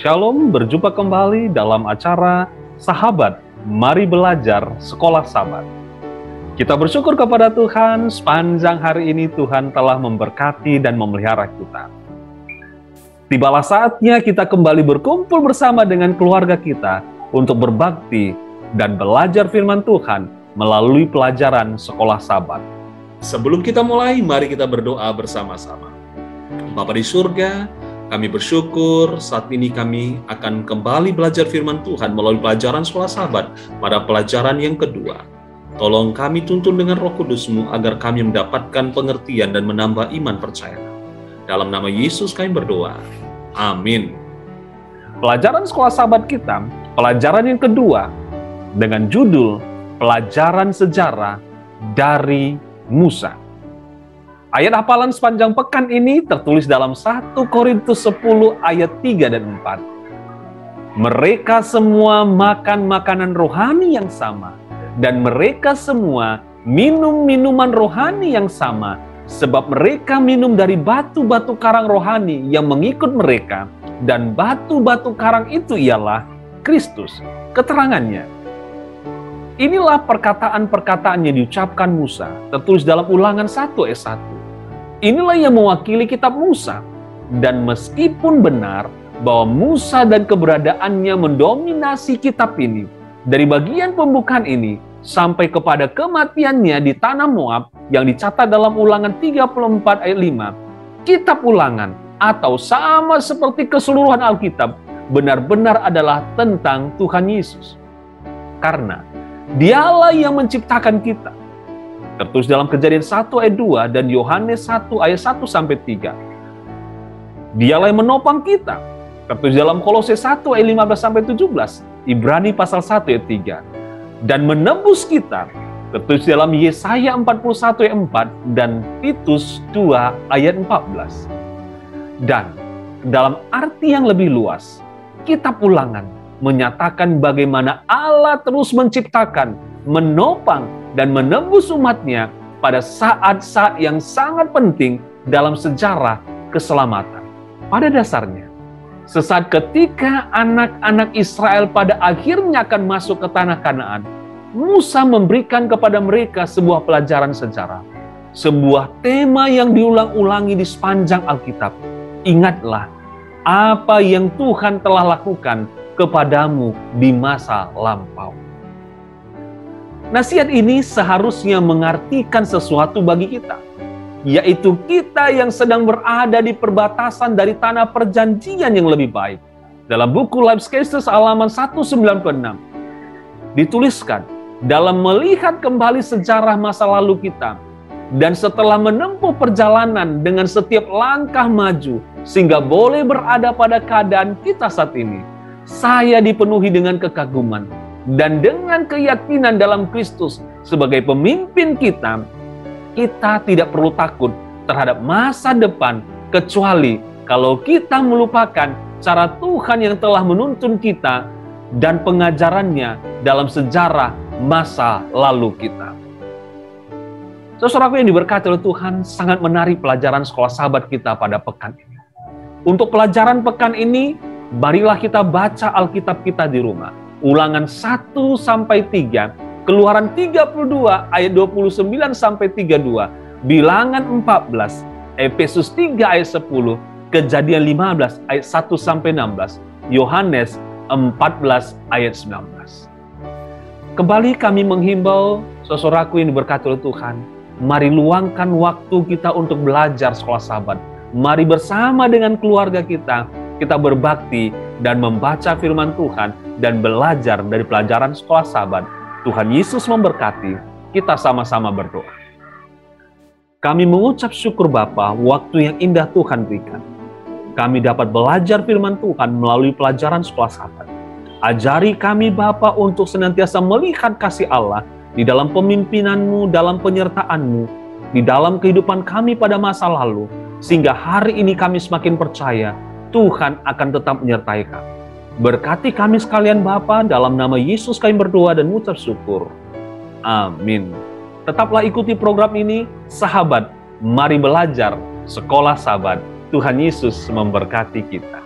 Shalom, berjumpa kembali dalam acara Sahabat, Mari Belajar Sekolah Sabat. Kita bersyukur kepada Tuhan, sepanjang hari ini Tuhan telah memberkati dan memelihara kita. Tibalah saatnya kita kembali berkumpul bersama dengan keluarga kita untuk berbakti dan belajar firman Tuhan melalui pelajaran Sekolah Sabat. Sebelum kita mulai, mari kita berdoa bersama-sama. Bapa di surga, kami bersyukur saat ini kami akan kembali belajar firman Tuhan melalui pelajaran Sekolah Sabat pada pelajaran yang kedua. Tolong kami tuntun dengan Roh Kudus-Mu agar kami mendapatkan pengertian dan menambah iman percaya. Dalam nama Yesus kami berdoa. Amin. Pelajaran Sekolah Sabat kita, pelajaran yang kedua, dengan judul Pelajaran Sejarah dari Musa. Ayat hafalan sepanjang pekan ini tertulis dalam 1 Korintus 10 ayat 3 dan 4. Mereka semua makan makanan rohani yang sama, dan mereka semua minum minuman rohani yang sama, sebab mereka minum dari batu-batu karang rohani yang mengikut mereka, dan batu-batu karang itu ialah Kristus. Keterangannya, inilah perkataan-perkataan yang diucapkan Musa, tertulis dalam Ulangan 1 ayat 1. Inilah yang mewakili kitab Musa. Dan meskipun benar bahwa Musa dan keberadaannya mendominasi kitab ini, dari bagian pembukaan ini sampai kepada kematiannya di tanah Moab yang dicatat dalam Ulangan 34 ayat 5, kitab Ulangan atau sama seperti keseluruhan Alkitab benar-benar adalah tentang Tuhan Yesus. Karena Dialah yang menciptakan kita. Tertulis dalam Kejadian 1 ayat 2 dan Yohanes 1 ayat 1 sampai 3. Dialah yang menopang kita. Tertulis dalam Kolose 1 ayat 15 sampai 17, Ibrani pasal 1 ayat 3. Dan menebus kita. Tertulis dalam Yesaya 41 ayat 4 dan Titus 2 ayat 14. Dan dalam arti yang lebih luas, kitab Ulangan menyatakan bagaimana Allah terus menciptakan, menopang, dan menebus umatnya pada saat-saat yang sangat penting dalam sejarah keselamatan. Pada dasarnya, sesaat ketika anak-anak Israel pada akhirnya akan masuk ke tanah Kanaan, Musa memberikan kepada mereka sebuah pelajaran sejarah, sebuah tema yang diulang-ulangi di sepanjang Alkitab. Ingatlah apa yang Tuhan telah lakukan kepadamu di masa lampau. Nasihat ini seharusnya mengartikan sesuatu bagi kita, yaitu kita yang sedang berada di perbatasan dari tanah perjanjian yang lebih baik. Dalam buku Life's Cases halaman 196, dituliskan, dalam melihat kembali sejarah masa lalu kita, dan setelah menempuh perjalanan dengan setiap langkah maju, sehingga boleh berada pada keadaan kita saat ini, saya dipenuhi dengan kekaguman dan dengan keyakinan dalam Kristus sebagai pemimpin kita. Kita tidak perlu takut terhadap masa depan kecuali kalau kita melupakan cara Tuhan yang telah menuntun kita dan pengajarannya dalam sejarah masa lalu kita. Saudaraku yang diberkati oleh Tuhan, sangat menarik pelajaran Sekolah Sabat kita pada pekan ini. Untuk pelajaran pekan ini, marilah kita baca Alkitab kita di rumah. Ulangan 1 sampai 3, Keluaran 32 ayat 29 sampai 32, Bilangan 14, Efesus 3 ayat 10, Kejadian 15 ayat 1 sampai 16, Yohanes 14 ayat 19. Kembali kami menghimbau saudaraku yang diberkati oleh Tuhan, mari luangkan waktu kita untuk belajar Sekolah Sabat. Mari bersama dengan keluarga kita berbakti dan membaca firman Tuhan dan belajar dari pelajaran Sekolah Sabat. Tuhan Yesus memberkati. Kita sama-sama berdoa. Kami mengucap syukur Bapa, waktu yang indah Tuhan berikan. Kami dapat belajar firman Tuhan melalui pelajaran Sekolah Sabat. Ajari kami Bapa untuk senantiasa melihat kasih Allah di dalam pemimpinan-Mu, dalam penyertaan-Mu, di dalam kehidupan kami pada masa lalu, sehingga hari ini kami semakin percaya Tuhan akan tetap menyertai kami. Berkati kami sekalian Bapa, dalam nama Yesus kami berdoa dan mengucap syukur. Amin. Tetaplah ikuti program ini, sahabat, mari belajar Sekolah Sabat. Tuhan Yesus memberkati kita.